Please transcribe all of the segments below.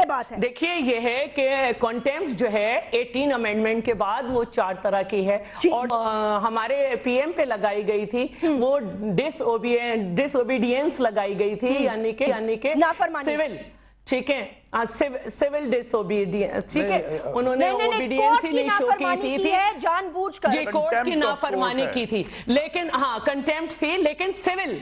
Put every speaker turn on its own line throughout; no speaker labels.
بات ہے.
دیکھیے یہ ہے کہ کنٹیمپٹ جو ہے 18 امینڈمنٹ کے بعد وہ 4 طرح کی ہے اور ہمارے پی ایم پہ لگائی گئی تھی وہ ڈس اوبیڈینس لگائی گئی تھی یعنی کہ سول ٹھیک ہے سول ڈس اوبیڈینس ٹھیک ہے انہوں نے اوبیڈینس ہی نہیں شو کی تھی
جان بوجھ کر
جی کورٹ کی نافرمانی کی تھی لیکن ہاں کنٹیمپٹ تھی لیکن سول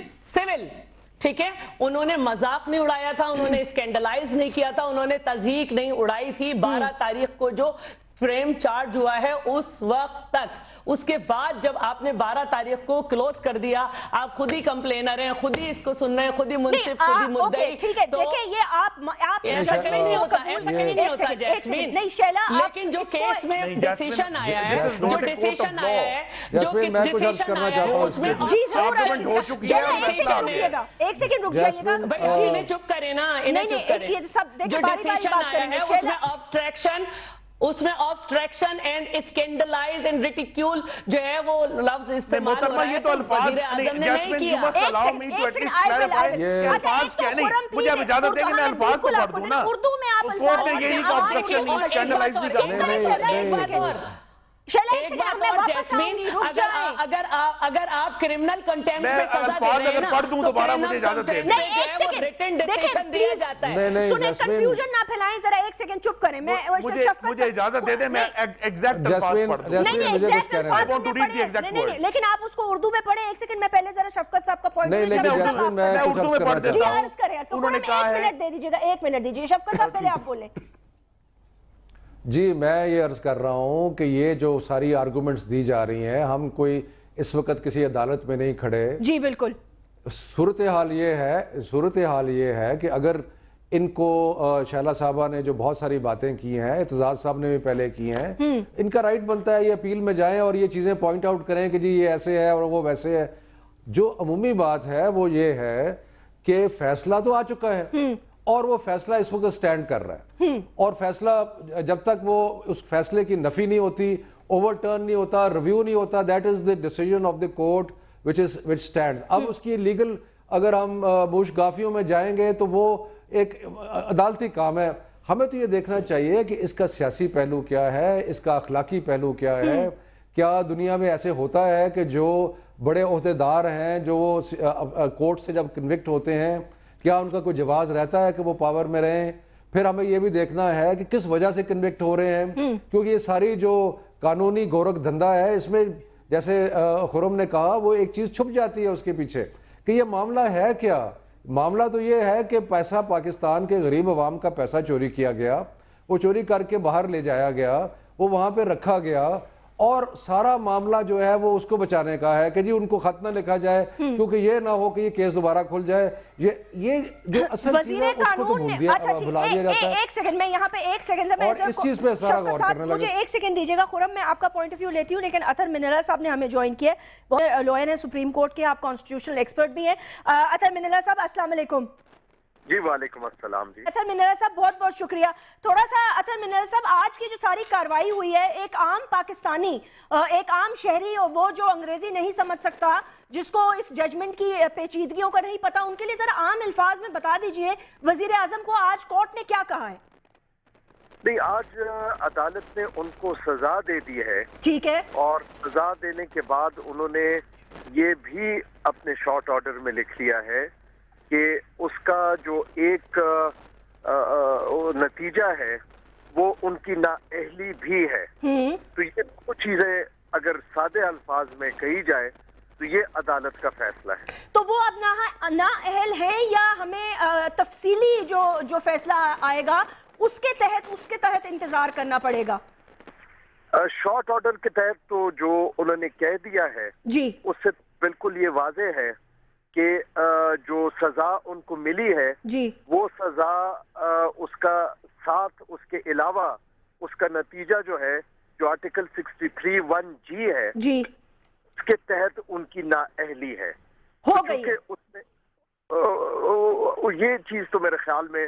ٹھیک ہے انہوں نے مذاق نہیں اڑایا تھا انہوں نے اسکینڈلائز نہیں کیا تھا انہوں نے تضحیق نہیں اڑائی تھی 12 تاریخ کو جو فریم چارج ہوا ہے اس وقت تک اس کے بعد جب آپ نے 12 تاریخ کو کلوز کر دیا آپ خود ہی کمپلینر ہیں خود ہی اس کو سن رہے ہیں خود ہی منصف خود ہی مدعی
ٹھیک ہے دیکھیں یہ آپ
ایسا کہیں نہیں ہوتا جیسمین لیکن جو کیس میں ڈیسیشن آیا ہے جو ڈیسیشن آیا ہے جو کس ڈیسیشن آیا ہے اس میں
جی ضرور ہو چکی ہے ایک سیکنڈ رک جائیے گا
بھائی انہیں چپ کریں نا انہیں چپ کریں جو ڈیسیشن آیا ہے اس میں obstruction and scandalize and ridicule جو ہے وہ لفظ استعمال ہو رہا ہے تو وزیر اعظم نے نہیں کیا
الفاظ کیا نہیں مجھے اب اجازت دیں گے میں الفاظ کو پڑھ دوں نا
اردو میں آپ
کورٹ نے یہ نہیں کہا obstruction نہیں scandalize بھی کرنا
ایک بات اور جیسمین اگر آپ کرمنل کنٹیمپٹ میں سزا دے رہے ہیں نا
پڑھ دوں دوبارہ مجھے اجازت دیں
وہ ریٹن ڈیسیشن دیا جاتا ہے
سنیں کنفیوژن نہ پھیلائیں ذرا ایک سیکنڈ چپ کریں
مجھے اجازت دے دیں میں ایگزیکٹ الفاظ پڑھ دوں
لیکن آپ اس کو اردو میں پڑھیں ایک سیکنڈ میں پہلے ذرا شفقت صاحب کا پوائنٹ
میں اردو میں پڑھ دیتا ہوں
انہوں نے کہا ہے 1 منٹ دے دیجئے گا 1 منٹ دیجئے شفقت صاحب پہلے آپ بولیں
جی میں یہ عرض کر رہا ہوں کہ یہ جو ساری آرگومنٹس دی جا رہی ہیں ہم کوئی اس وقت کسی عدالت میں نہیں کھڑے
جی بالکل
صورتحال یہ ہے کہ اگر ان کو شہلا صاحبہ نے جو بہت ساری باتیں کی ہیں اعتزاز صاحب نے بھی پہلے کی ہیں ان کا رائٹ بنتا ہے یہ اپیل میں جائیں اور یہ چیزیں پوائنٹ آؤٹ کریں کہ جی یہ ایسے ہے اور وہ ویسے ہے جو عمومی بات ہے وہ یہ ہے کہ فیصلہ تو آ چکا ہے اور وہ فیصلہ اس وقت سٹینڈ کر رہا ہے اور فیصلہ جب تک وہ اس فیصلے کی نفی نہیں ہوتی اوور ٹرن نہیں ہوتا ریویو نہیں ہوتا that is the decision of the court which stands اب اس کی لیگل اگر ہم موش گافیوں میں جائیں گے تو وہ ایک عدالتی کام ہے ہمیں تو یہ دیکھنا چاہیے کہ اس کا سیاسی پہلو کیا ہے اس کا اخلاقی پہلو کیا ہے کیا دنیا میں ایسے ہوتا ہے کہ جو بڑے عہدیدار ہیں جو کورٹ سے جب کنوکٹ ہوتے ہیں کیا ان کا کوئی جواز رہتا ہے کہ وہ پاور میں رہیں پھر ہمیں یہ بھی دیکھنا ہے کہ کس وجہ سے کنوکٹ ہو رہے ہیں کیونکہ یہ ساری جو قانونی گورکھ دھندا ہے اس میں جیسے خرم نے کہا وہ ایک چیز چھپ جاتی ہے اس کے پیچھے کہ یہ معاملہ ہے کیا معاملہ تو یہ ہے کہ پیسہ پاکستان کے غریب عوام کا پیسہ چوری کیا گیا وہ چوری کر کے باہر لے جایا گیا وہ وہاں پہ رکھا گیا اور سارا معاملہ جو ہے وہ اس کو بچانے کا ہے کہ جی ان کو خط نہ لکھا جائے کیونکہ یہ نہ ہو کہ یہ کیس دوبارہ کھل جائے یہ جو اصل چیز ہے اس کو تو بھلا دیا جاتا ہے
ایک سیکنڈ میں یہاں پہ ایک سیکنڈ سے
اور اس چیز پہ سارا غور کرنے لگا
مجھے ایک سیکنڈ دیجیے گا خرم میں آپ کا پوائنٹ آف ویو لیتی ہوں لیکن اطہر منالہ صاحب نے ہمیں جوائن کیا ہے وہ لوئر ہیں سپریم کورٹ کے آپ کانسٹیٹیوشنل ایکسپرٹ بھی ہیں اطہر منالہ صاحب السلام علیکم
جی وعلیکم السلام جی
اطہر منالہ صاحب بہت بہت شکریہ تھوڑا سا اطہر منالہ صاحب آج کی جو ساری کاروائی ہوئی ہے ایک عام پاکستانی ایک عام شہری اور وہ جو انگریزی نہیں سمجھ سکتا جس کو اس ججمنٹ کی پیچیدگیوں کا نہیں پتا ان کے لیے ذرا عام الفاظ میں بتا دیجئے وزیر اعظم کو آج کورٹ نے کیا کہا ہے
نہیں آج عدالت نے ان کو سزا دے دی ہے
ٹھیک ہے اور
سزا دینے کے بعد انہوں نے یہ بھی اپنے شارٹ آرڈر میں لکھ لیا ہے کہ اس کا جو ایک نتیجہ ہے وہ ان کی نااہلی بھی ہے تو یہ دو چیزیں اگر سادے الفاظ میں کہی جائے تو یہ عدالت کا فیصلہ ہے
تو وہ اب نااہل ہیں یا ہمیں تفصیلی جو فیصلہ آئے گا اس کے تحت انتظار کرنا پڑے گا
شارٹ آرڈر کے تحت تو جو انہوں نے کہہ دیا ہے
جی
اس سے بالکل یہ واضح ہے کہ جو سزا ان کو ملی ہے
جی
وہ سزا اس کا ساتھ اس کے علاوہ اس کا نتیجہ جو ہے جو آرٹیکل 63(1)G ہے
جی
اس کے تحت ان کی نااہلی ہے
ہو گئی
اس میں یہ چیز تو میرے خیال میں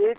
1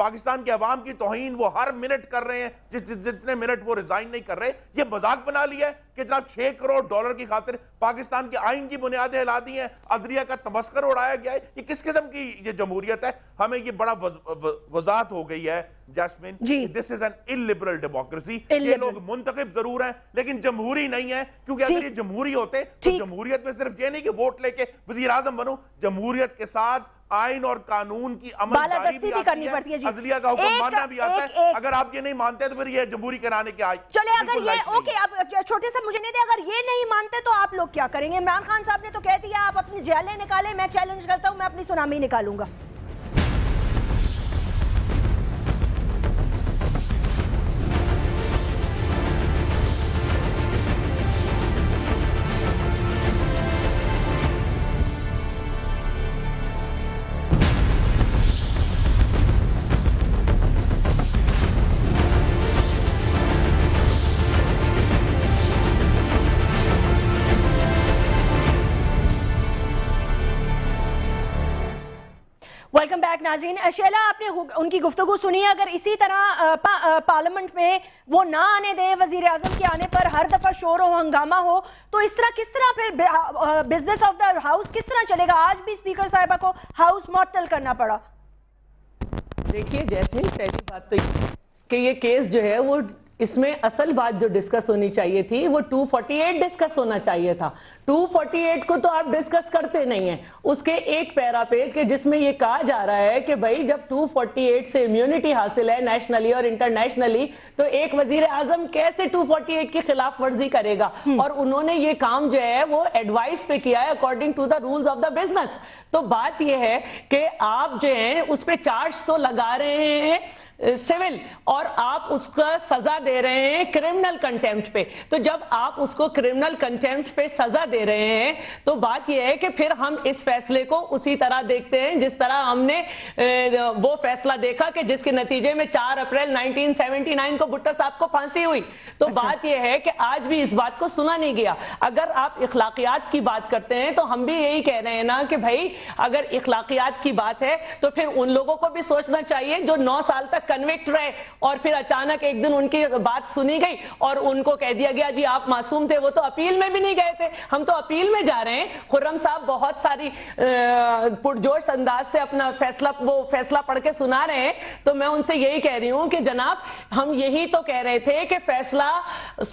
پاکستان کے عوام کی توہین وہ ہر منٹ کر رہے ہیں، جتنے منٹ وہ ریزائن نہیں کر رہے. یہ مذاق بنا لیا ہے کہ جناب $6 کروڑ کی خاطر پاکستان کے آئین کی بنیادیں ہلا دی ہیں، عدلیہ کا تمسخر اڑایا گیا ہے. یہ کس قسم کی یہ جمہوریت ہے؟ ہمیں یہ بڑا وضاحت ہو گئی ہے jasmine. This is an illiberal democracy. یہ لوگ منتخب ضرور ہیں لیکن جمہوری نہیں ہے، کیونکہ اگر یہ جمہوری ہوتے تو جمہوریت میں صرف یہ نہیں کہ ووٹ لے کے وزیر اعظم بنو، جمہوریت کے ساتھ آئین اور قانون کی عملداری بھی آتی ہے، عدلیہ کا حکم ماننا بھی آتا ہے. اگر آپ یہ نہیں مانتے تو پھر یہ جمہوری کرانے کے آئی.
چلے اگر یہ اوکے، اب چھوٹے سے مجھے نہیں دے، اگر یہ نہیں مانتے تو آپ لوگ کیا کریں گے؟ عمران خان صاحب نے تو کہہ دیا آپ اپنی جیلیں نکالیں، میں چیلنج کرتا ہوں میں اپنی سونامی نکالوں گا. ویلکم بیک ناظرین. شیلا، آپ نے ان کی گفتگو سنی. اگر اسی طرح پارلیمنٹ میں وہ نہ آنے دیں، وزیر اعظم کے آنے پر ہر دفعہ شور و ہنگامہ ہو، تو اس طرح کس طرح پھر بزنس آف دا ہاؤس کس طرح چلے گا؟ آج بھی اسپیکر صاحبہ کو ہاؤس معطل کرنا پڑا.
دیکھیے جیسمین، پہلی بات تو یہ کہ یہ کیس جو ہے وہ اس میں اصل بات جو ڈسکس ہونی چاہیے تھی وہ 248 ڈسکس ہونا چاہیے تھا. 248 کو تو آپ ڈسکس کرتے نہیں ہیں. اس کے ایک پیرا پیج کے جس میں یہ کہا جا رہا ہے کہ بھائی جب 248 سے امیونٹی حاصل ہے نیشنلی اور انٹرنیشنلی، تو ایک وزیر اعظم کیسے 248 کی خلاف ورزی کرے گا؟ اور انہوں نے یہ کام جو ہے وہ ایڈوائس پہ کیا ہے according to the rules of the business. تو بات یہ ہے کہ آپ جو ہیں اس پہ چارج تو لگا رہے ہیں سیول، اور آپ اس کا سزا دے رہے ہیں کرمنل کنٹیمپٹ پہ. تو جب آپ اس کو کرمنل کنٹیمپٹ پہ سزا دے رہے ہیں تو بات یہ ہے کہ پھر ہم اس فیصلے کو اسی طرح دیکھتے ہیں جس طرح ہم نے وہ فیصلہ دیکھا کہ جس کے نتیجے میں 4 اپریل 1979 کو بھٹو صاحب کو پھانسی ہوئی. تو بات یہ ہے کہ آج بھی اس بات کو سنا نہیں گیا. اگر آپ اخلاقیات کی بات کرتے ہیں تو ہم بھی یہی کہہ رہے ہیں نا کہ بھائی اگر اخلاقیات کی بات ہے تو پھر ان لوگوں کو بھی سوچنا چاہیے جو 9 سال تک کنوکٹ رہے اور پھر اچانک ایک دن ان کی بات سنی گئی اور ان کو کہہ دیا گیا جی آپ معصوم تھے. وہ تو اپیل میں بھی نہیں گئے تھے، ہم تو اپیل میں جا رہے ہیں. خرم صاحب بہت ساری پرجوش انداز سے اپنا فیصلہ پڑھ کے سنا رہے ہیں. تو میں ان سے یہی کہہ رہی ہوں کہ جناب ہم یہی تو کہہ رہے تھے کہ فیصلہ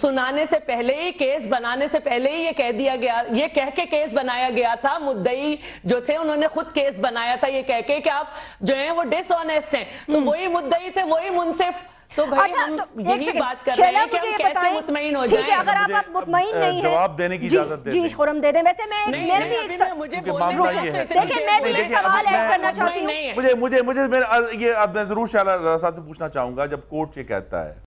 سنانے سے پہلے ہی، کیس بنانے سے پہلے ہی یہ کہہ دیا گیا، یہ کہہ کے کیس بنایا گیا تھا. مدعی جو تھے انہوں نے خود کیس بنایا تھا یہ کہہ کے کہ آپ جو ہیں وہ ڈس آنیسٹ ہیں. تو وہی مدعی تھے، وہی منصف. تو بھائی ہم یہی بات کر رہے ہیں کہ ہم کیسے مطمئن ہو جائیں.
اگر آپ مطمئن نہیں ہیں
جواب دینے کی اجازت دیں.
جی خرم دے دیں. ویسے میں
مجھے
دیکھیں میں بھی سوال ایڈ کرنا چاہتی ہوں.
مجھے یہ اب میں ضرور شیلا صاحب سے پوچھنا چاہوں گا، جب کورٹ یہ کہتا ہے